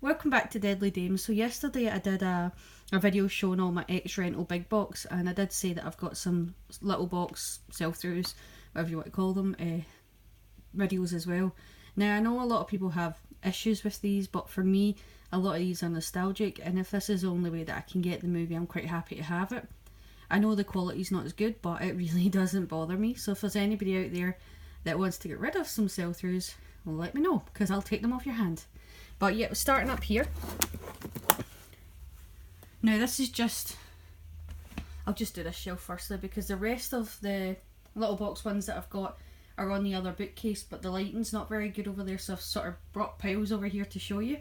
Welcome back to Deadly Dames. So yesterday I did a video showing all my ex-rental big box, and I did say that I've got some little box sell-throughs, whatever you want to call them, videos as well. Now I know a lot of people have issues with these, but for me a lot of these are nostalgic, and if this is the only way that I can get the movie, I'm quite happy to have it. I know the quality's not as good, but it really doesn't bother me. So if there's anybody out there that wants to get rid of some sell-throughs, well, let me know, because I'll take them off your hand. But yeah, starting up here. Now this is just, I'll just do this shelf firstly, because the rest of the little box ones that I've got are on the other bookcase, but the lighting's not very good over there, so I've sort of brought piles over here to show you.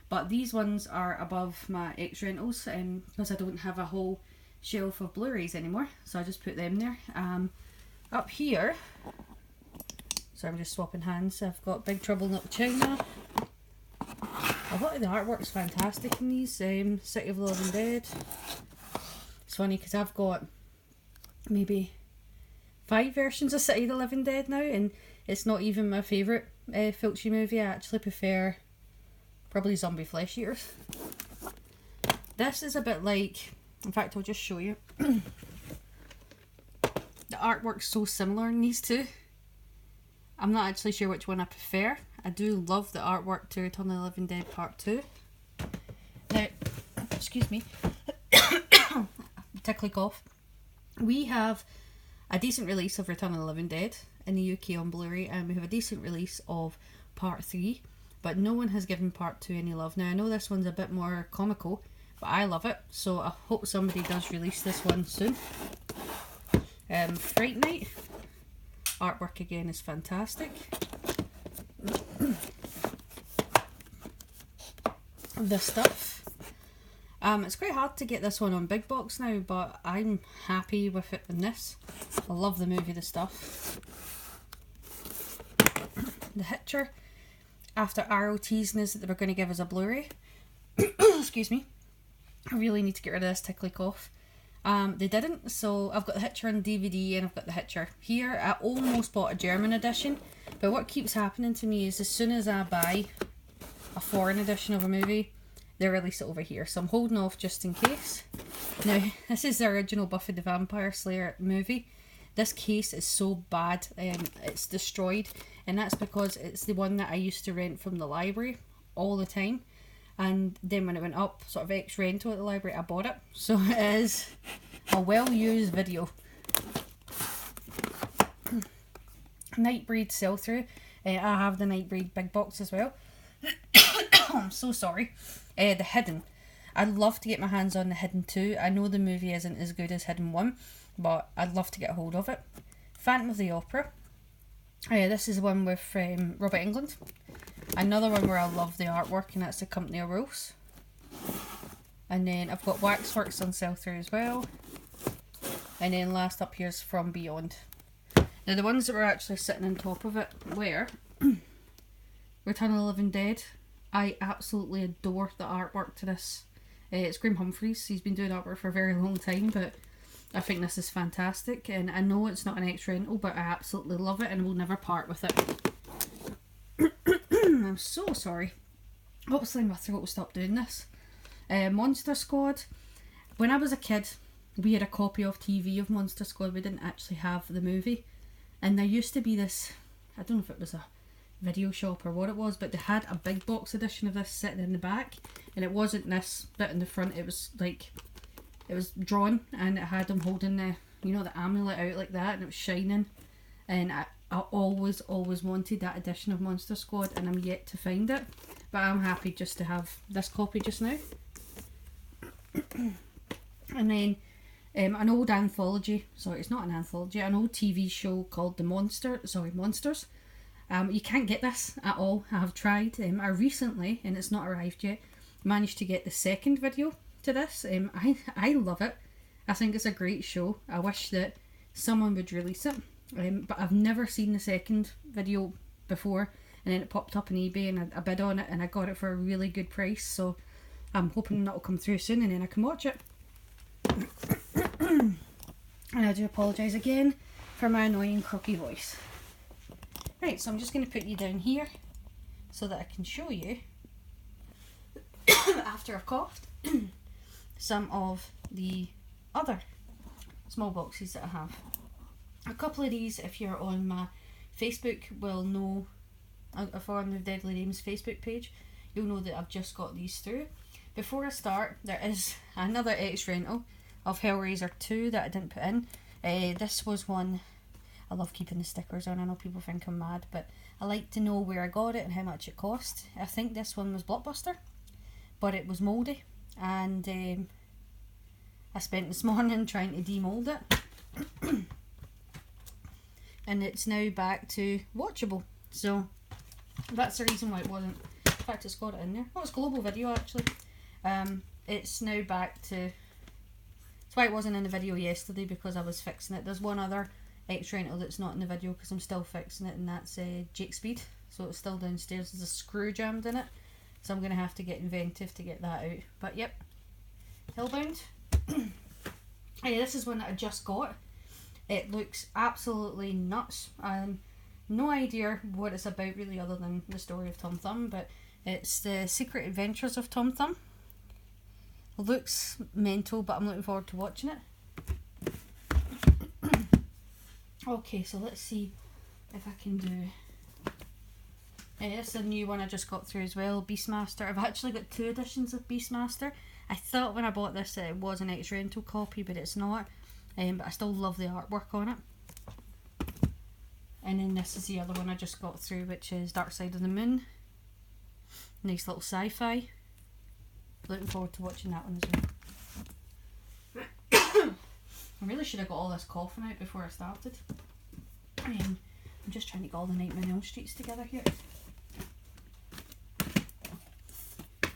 But these ones are above my ex-rentals, because I don't have a whole shelf of Blu-rays anymore, so I just put them there. Up here, so I'm just swapping hands, I've got Big Trouble in Little China. A lot of the artwork's fantastic in these. City of the Living Dead. It's funny because I've got maybe 5 versions of City of the Living Dead now, and it's not even my favourite Fulci movie. I actually prefer probably Zombie Flesh Eaters. This is a bit like, in fact I'll just show you. The artwork's so similar in these two. I'm not actually sure which one I prefer. I do love the artwork to Return of the Living Dead Part 2. Now, excuse me, tickly cough. We have a decent release of Return of the Living Dead in the UK on Blu-ray, and we have a decent release of Part 3, but no one has given Part 2 any love. Now I know this one's a bit more comical, but I love it, so I hope somebody does release this one soon. Fright Night. Artwork again is fantastic. This stuff. It's quite hard to get this one on big box now, but I'm happy with it in this. I love the movie, the stuff. The Hitcher, after Arrow teasing us that they were going to give us a Blu-ray. Excuse me. I really need to get rid of this tickly cough. They didn't, so I've got the Hitcher on DVD and I've got the Hitcher here. I almost bought a German edition, but what keeps happening to me is as soon as I buy a foreign edition of a movie, they release it over here, so I'm holding off just in case. Now, this is the original Buffy the Vampire Slayer movie. This case is so bad, it's destroyed, and that's because it's the one that I used to rent from the library all the time. And then when it went up, sort of ex-rental at the library, I bought it. So it is a well-used video. Nightbreed sell-through. I have the Nightbreed big box as well. I'm so sorry. The Hidden. I'd love to get my hands on the Hidden 2. I know the movie isn't as good as Hidden 1, but I'd love to get a hold of it. Phantom of the Opera. This is one with Robert Englund. Another one where I love the artwork, and that's The Company of Rules. And then I've got Waxworks on sell-through as well. And then last up here is From Beyond. Now the ones that were actually sitting on top of it were Return of the Living Dead. I absolutely adore the artwork to this. It's Graham Humphries. He's been doing artwork for a very long time, but I think this is fantastic. And I know it's not an ex-rental, but I absolutely love it and will never part with it. I'm so sorry. Obviously my throat will stop doing this. Monster Squad. When I was a kid, we had a copy of TV of Monster Squad. We didn't actually have the movie. And there used to be this, I don't know if it was a video shop or what it was, but they had a big box edition of this sitting in the back. And it wasn't this bit in the front. It was like, it was drawn, and it had them holding the, you know, the amulet out like that, and it was shining. And I always wanted that edition of Monster Squad, and I'm yet to find it, but I'm happy just to have this copy just now. And then an old anthology, sorry, it's not an anthology, an old TV show called Monsters. You can't get this at all. I have tried. I recently, and it's not arrived yet, managed to get the second video to this. I love it. I think it's a great show. I wish that someone would release it. But I've never seen the second video before, and then it popped up on eBay and I bid on it and I got it for a really good price, so I'm hoping that'll come through soon and then I can watch it. And I do apologise again for my annoying croaky voice. Right, so I'm just going to put you down here so that I can show you after I've coughed, some of the other small boxes that I have. A couple of these, if you're on my Facebook, will know, if you're on the Deadly Names Facebook page, you'll know that I've just got these through. Before I start, there is another X rental of Hellraiser 2 that I didn't put in. This was one, I love keeping the stickers on. I know people think I'm mad, but I like to know where I got it and how much it cost. I think this one was Blockbuster, but it was mouldy, and I spent this morning trying to demould it. And it's now back to watchable. So that's the reason why it wasn't. In fact, it's got it in there. Oh, it's Global Video actually. It's now back to. That's why it wasn't in the video yesterday, because I was fixing it. There's one other X rental that's not in the video because I'm still fixing it, and that's Jake Speed. So it's still downstairs. There's a screw jammed in it, so I'm gonna have to get inventive to get that out. But yep, Hellbound. Yeah, this is one that I just got. It looks absolutely nuts. No idea what it's about really, other than the story of Tom Thumb, but it's the Secret Adventures of Tom Thumb. It looks mental, but I'm looking forward to watching it. Okay, so let's see if I can do... this is a new one I just got through as well, Beastmaster. I've actually got 2 editions of Beastmaster. I thought when I bought this that it was an X rental copy, but it's not. But I still love the artwork on it. And then this is the other one I just got through, which is Dark Side of the Moon. Nice little sci-fi. Looking forward to watching that one as well. I really should have got all this coughing out before I started. I'm just trying to get all the Nightmare on Elm Streets together here.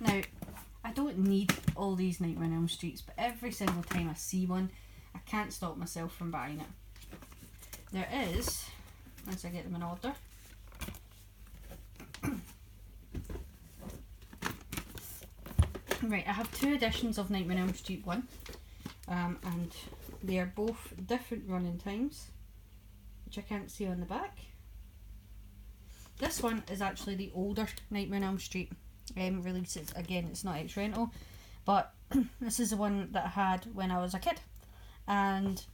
Now, I don't need all these Nightmare on Elm Streets, but every single time I see one, I can't stop myself from buying it. There is, once I get them in order, right, I have 2 editions of Nightmare on Elm Street 1, and they are both different running times, which I can't see on the back. This one is actually the older Nightmare on Elm Street release. Again, it's not X rental, but this is the one that I had when I was a kid, and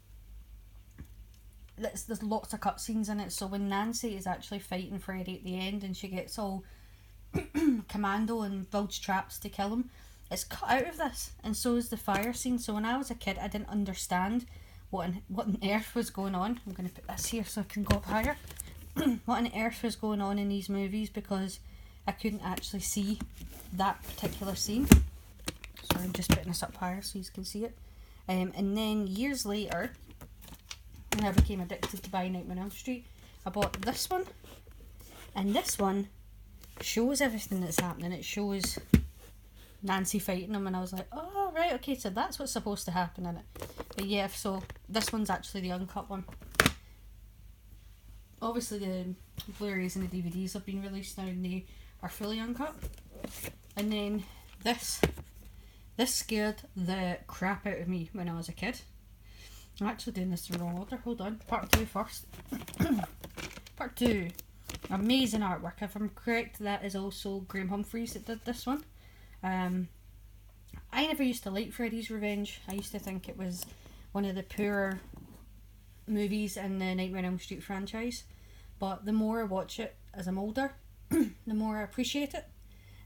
there's lots of cutscenes in it. So when Nancy is actually fighting Freddy at the end and she gets all commando and builds traps to kill him, it's cut out of this, and so is the fire scene. So when I was a kid, I didn't understand what on earth was going on. I'm going to put this here so I can go up higher. What on earth was going on in these movies, because I couldn't actually see that particular scene. So I'm just putting this up higher so you can see it. And then years later, when I became addicted to buying Nightmare on Elm Street, I bought this one, and this one shows everything that's happening. It shows Nancy fighting him, and I was like, oh right, okay, so that's what's supposed to happen in it. But yeah, so this one's actually the uncut one. Obviously the Blu-rays and the DVDs have been released now, and they are fully uncut. And then this scared the crap out of me when I was a kid. I'm actually doing this in the wrong order. Hold on. Part 2 first. Part 2. Amazing artwork. If I'm correct, that is also Graham Humphreys that did this one. I never used to like Freddy's Revenge. I used to think it was one of the poorer movies in the Nightmare on Elm Street franchise. But the more I watch it as I'm older, the more I appreciate it.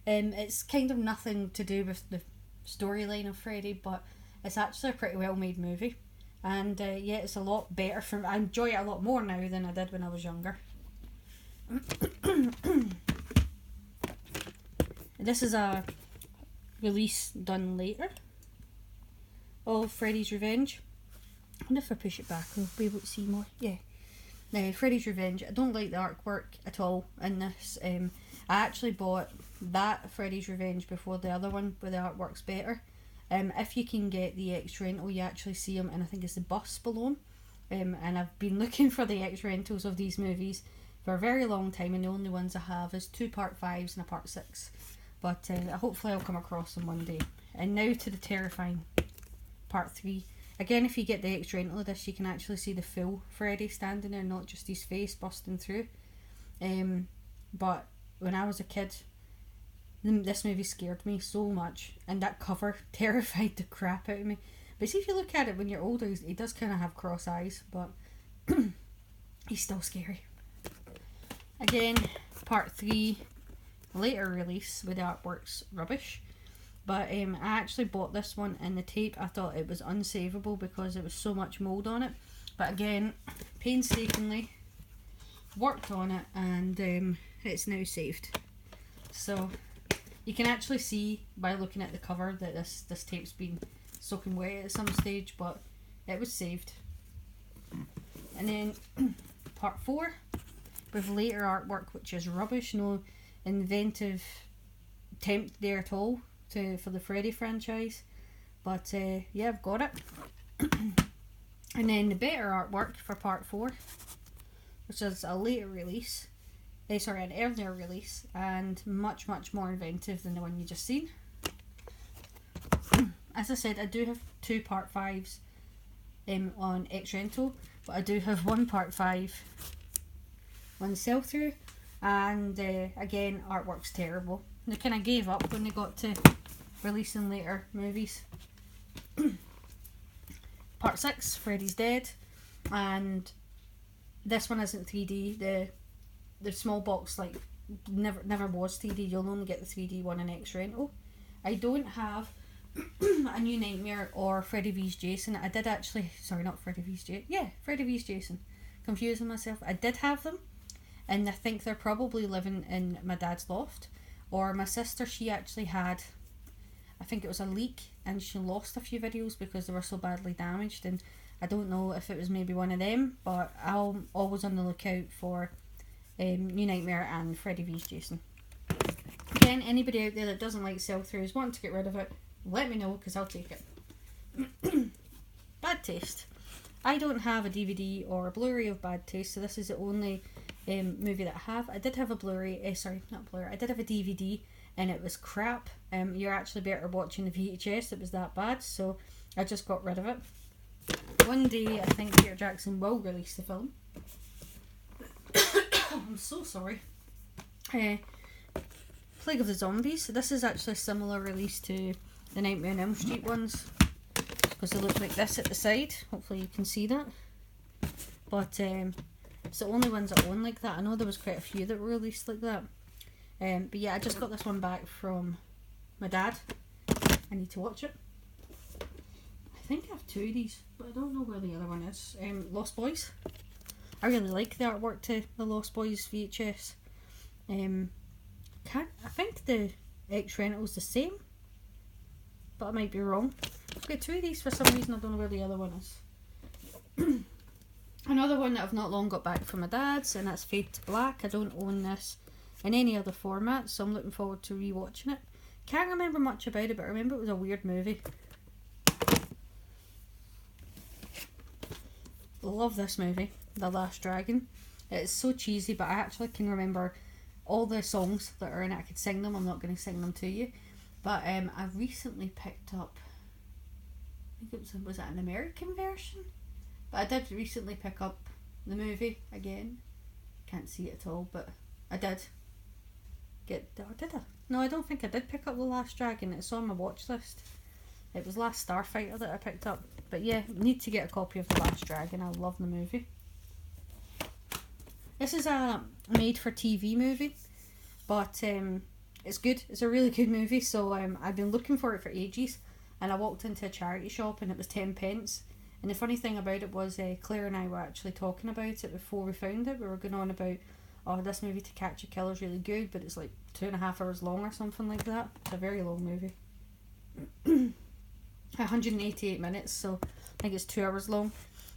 It's kind of nothing to do with the storyline of Freddy, but it's actually a pretty well made movie. And yeah, it's a lot better for me. I enjoy it a lot more now than I did when I was younger. This is a release done later of Freddy's Revenge. I wonder if I push it back we'll be able to see more. Yeah. Now, Freddy's Revenge, I don't like the artwork at all in this. I actually bought that Freddy's Revenge before the other one where the artwork's better. If you can get the X rental, you actually see them, and I think it's the bus below them. And I've been looking for the X rentals of these movies for a very long time, and the only ones I have is 2 part 5s and a part 6. But hopefully I'll come across them one day. And now to the terrifying part 3. Again, if you get the X rental of this, you can actually see the full Freddy standing there, not just his face busting through. But when I was a kid, This movie scared me so much, and that cover terrified the crap out of me. But see, if you look at it when you're older, he does kind of have cross eyes, but he's still scary. Again, part 3, later release with the artwork's rubbish. But I actually bought this one in the tape. I thought it was unsavable because there was so much mould on it. But again, painstakingly worked on it, and it's now saved. So you can actually see by looking at the cover that this tape's been soaking wet at some stage, but it was saved. And then part 4 with later artwork, which is rubbish, no inventive attempt there at all for the Freddy franchise. But yeah, I've got it. And then the better artwork for part 4, which is a later release, an earlier release, and much more inventive than the one you just seen. As I said, I do have 2 part 5s on X-Rental, but I do have 1 part 5 on sell-through, and again, artwork's terrible. They kind of gave up when they got to releasing later movies. Part 6, Freddy's Dead, and this one isn't 3D. The small box never was 3D. You'll only get the 3D one in X-Rental. I don't have a New Nightmare or Freddy vs Jason. I did actually, sorry, not Freddy vs Jason. Yeah, Freddy vs Jason. Confusing myself. I did have them, and I think they're probably living in my dad's loft. Or my sister, she actually had, I think it was a leak, and she lost a few videos because they were so badly damaged, and I don't know if it was maybe one of them, but I'm always on the lookout for New Nightmare and Freddy vs Jason. Again, anybody out there that doesn't like sell-throughs, wanting to get rid of it, let me know, because I'll take it. Bad Taste. I don't have a DVD or a Blu-ray of Bad Taste, so this is the only movie that I have. I did have a Blu-ray, sorry, not Blu-ray, I did have a DVD, and it was crap. You're actually better watching the VHS, it was that bad, so I just got rid of it. One day, I think Peter Jackson will release the film. I'm so sorry. Plague of the Zombies. This is actually a similar release to the Nightmare on Elm Street ones, because they look like this at the side. Hopefully you can see that. But it's the only ones that own like that. I know there was quite a few that were released like that. But yeah, I just got this one back from my dad. I need to watch it. I think I have 2 of these, but I don't know where the other one is. Lost Boys. I really like the artwork to the Lost Boys VHS. I think the X-Rental's the same, but I might be wrong. I've got 2 of these for some reason. I don't know where the other one is. Another one that I've not long got back from my dad's, and that's Fade to Black. I don't own this in any other format, so I'm looking forward to rewatching it. Can't remember much about it, but I remember it was a weird movie. Love this movie, The Last Dragon. It's so cheesy, but I actually can remember all the songs that are in it. I could sing them. I'm not going to sing them to you, but I've recently picked up, I think it was it an American version? But I did recently pick up the movie again. Can't see it at all, but I did did I? No, I don't think I did pick up The Last Dragon. It's on my watch list. It was Last Starfighter that I picked up. But yeah, need to get a copy of The Last Dragon. I love the movie. This is a made-for-TV movie, but it's good. It's a really good movie, so I've been looking for it for ages, and I walked into a charity shop and it was 10 pence. And the funny thing about it was Claire and I were actually talking about it before we found it. We were going on about, oh, this movie To Catch a Killer is really good, but it's like 2.5 hours long or something like that. It's a very long movie. 188 minutes, so I think it's 2 hours long.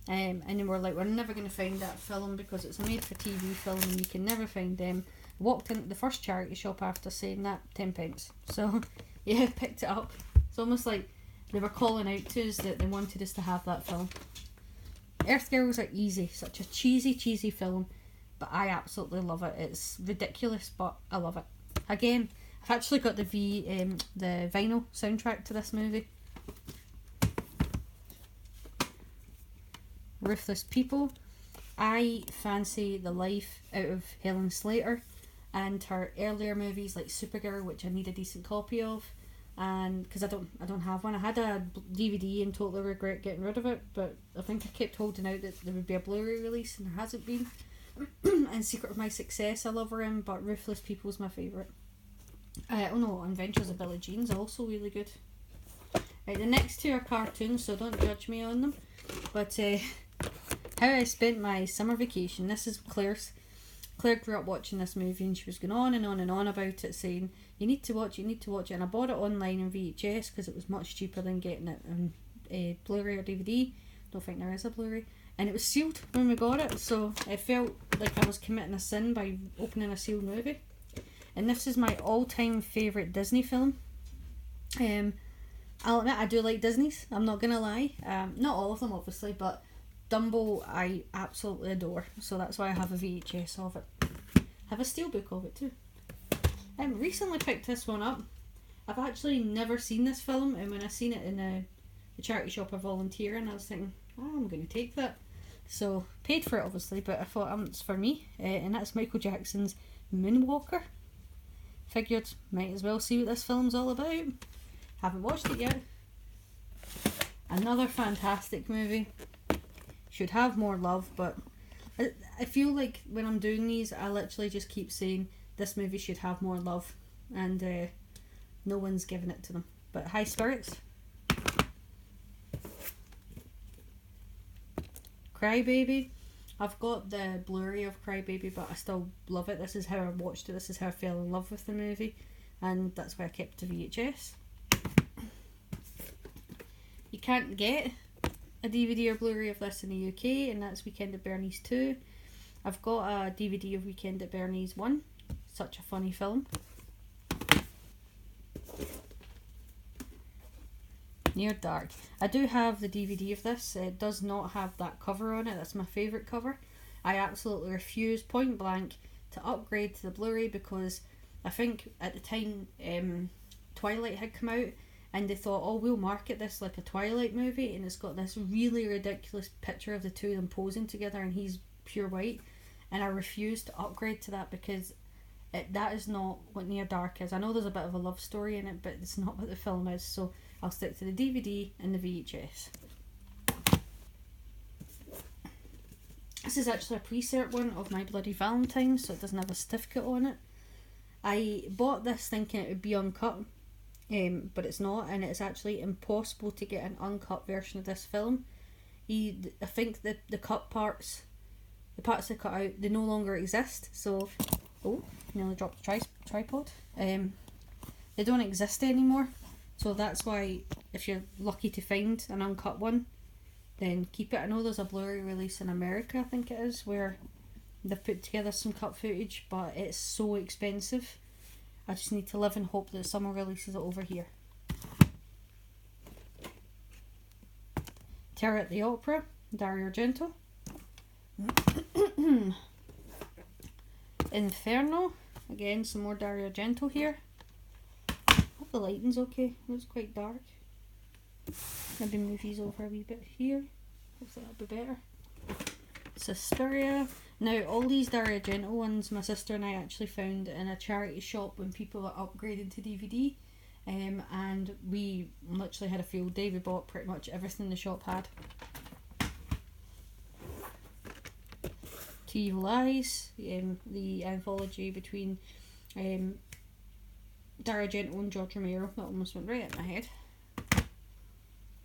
And then we're like, we're never going to find that film because it's a made for TV film and you can never find them. Walked into the first charity shop after saying that, 10 pence. So yeah, picked it up. It's almost like they were calling out to us that they wanted us to have that film. Earth Girls are easy, such a cheesy film, but I absolutely love it. It's ridiculous, but I love it. Again, I've actually got the vinyl soundtrack to this movie. Ruthless People. I fancy the life out of Helen Slater, and her earlier movies like Supergirl, which I need a decent copy of, and because I don't have one. I had a DVD and totally regret getting rid of it, but I think I kept holding out that there would be a Blu-ray release, and there hasn't been. And Secret of My Success I love her in, but Ruthless People is my favourite. Oh no, Adventures of Billie Jean's also really good. Right, the next two are cartoons, so don't judge me on them. But how I spent my summer vacation. This is Claire's. Claire grew up watching this movie, and she was going on and on and on about it, saying you need to watch it, and I bought it online in VHS because it was much cheaper than getting it on Blu-ray or DVD. Don't think there is a Blu-ray, and it was sealed when we got it, so it felt like I was committing a sin by opening a sealed movie. And this is my all-time favourite Disney film. I'll admit I do like Disney's, I'm not gonna lie. Not all of them obviously, but Dumbo I absolutely adore, so that's why I have a VHS of it. I have a steelbook of it too. Recently picked this one up. I've actually never seen this film, and when I seen it in the charity shop I volunteer in, I was thinking, I'm going to take that. So paid for it obviously, but I thought it's for me, and that's Michael Jackson's Moonwalker. Figured might as well see what this film's all about. Haven't watched it yet. Another fantastic movie. Should have more love, but I feel like when I'm doing these, I literally just keep saying this movie should have more love, and no one's giving it to them. But high spirits. Crybaby. I've got the Blu-ray of Crybaby, but I still love it. This is how I watched it. This is how I fell in love with the movie, and that's why I kept the VHS. You can't get a DVD or Blu-ray of this in the UK, and that's Weekend at Bernie's 2. I've got a DVD of Weekend at Bernie's 1. Such a funny film. Near Dark. I do have the DVD of this. It does not have that cover on it. That's my favourite cover. I absolutely refused point blank to upgrade to the Blu-ray because I think at the time Twilight had come out, and they thought, oh, we'll market this like a Twilight movie, and it's got this really ridiculous picture of the two of them posing together and he's pure white, and I refused to upgrade to that because that is not what Near Dark is. I know there's a bit of a love story in it, but it's not what the film is, so I'll stick to the DVD and the VHS. This is actually a pre-cert one of My Bloody Valentine, so it doesn't have a certificate on it. I bought this thinking it would be uncut, but it's not, and it's actually impossible to get an uncut version of this film. I think the cut parts, the parts they cut out, they no longer exist, so nearly dropped the tripod. They don't exist anymore, so that's why if you're lucky to find an uncut one, then keep it. I know there's a Blu-ray release in America, I think it is, where they've put together some cut footage, but it's so expensive. I just need to live and hope that someone releases it over here. Terror at the Opera, Dario Argento. Inferno, again some more Dario Argento here. Hope the lighting's okay, it was quite dark. Maybe move these over a wee bit here, hopefully that'll be better. Suspiria. Now all these Dario Argento ones my sister and I actually found in a charity shop when people were upgrading to DVD, and we literally had a field day. We bought pretty much everything the shop had. Two Evil Eyes, the anthology between Dario Argento and George Romero. That almost went right at my head.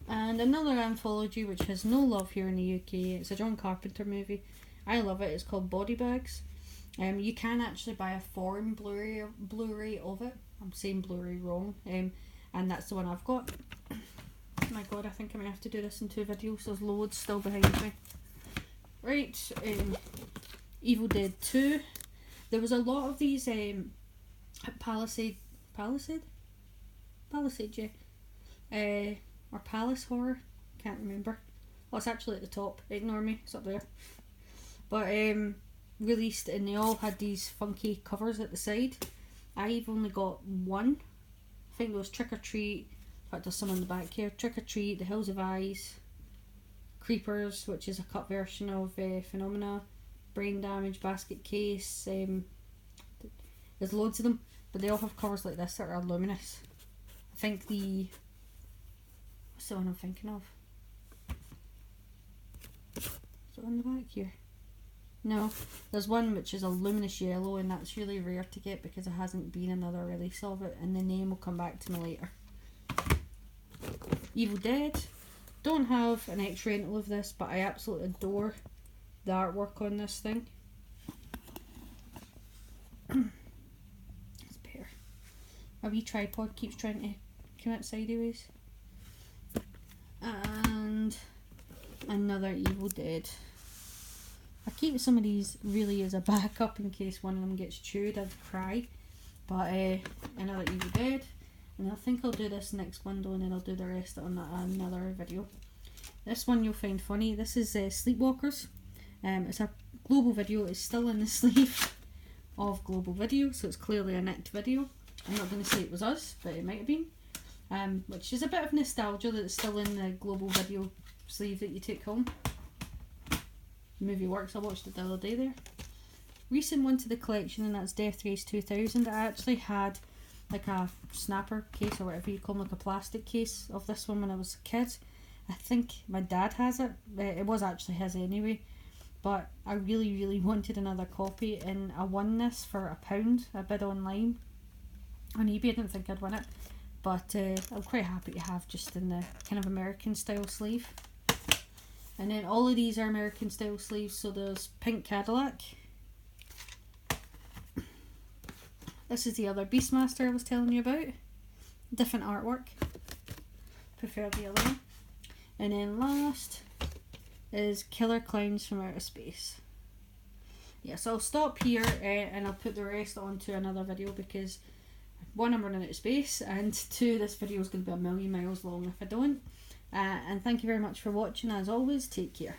And another anthology which has no love here in the UK. It's a John Carpenter movie. I love it. It's called Body Bags. You can actually buy a foreign Blu-ray of it. I'm saying Blu-ray wrong. And that's the one I've got. My god, I think I might have to do this in 2 videos. There's loads still behind me. Right, Evil Dead 2. There was a lot of these Palisade, yeah. Or Palace Horror, can't remember. Oh, it's actually at the top, ignore me, it's up there. But released, and they all had these funky covers at the side. I've only got one. I think it was Trick or Treat. In fact, there's some on the back here. Trick or Treat, The Hills of Eyes, Creepers, which is a cut version of Phenomena, Brain Damage, Basket Case, There's loads of them, but they all have covers like this that are luminous. I think what's the one I'm thinking of? Is it on the back here? No, there's one which is a luminous yellow, and that's really rare to get because there hasn't been another release of it, and the name will come back to me later. Evil Dead. Don't have an ex-rental of this, but I absolutely adore the artwork on this thing. It's better. A wee tripod keeps trying to come out sideways. And another Evil Dead. I keep some of these really as a backup in case one of them gets chewed. I'd cry. But another Evil Dead. And I think I'll do this next window and then I'll do the rest on another video. This one you'll find funny. This is Sleepwalkers. It's a global video. It's still in the sleeve of global video, so it's clearly a nicked video. I'm not going to say it was us, but it might have been. Which is a bit of nostalgia that it's still in the global video sleeve that you take home. The movie works. I watched it the other day there. Recent one to the collection, and that's Death Race 2000. I actually had like a snapper case or whatever you call them, like a plastic case of this one when I was a kid. I think my dad has it. It was actually his anyway, but I really wanted another copy, and I won this for £1. I bid online on eBay. I didn't think I'd win it, but I'm quite happy to have just in the kind of American style sleeve. And then all of these are American style sleeves. So there's Pink Cadillac. This is the other Beastmaster I was telling you about. Different artwork. Prefer the other one. And then last is Killer Clowns from Outer Space. Yeah, so I'll stop here and I'll put the rest onto another video because one, I'm running out of space, and two, this video is going to be a million miles long if I don't. And thank you very much for watching. As always, take care.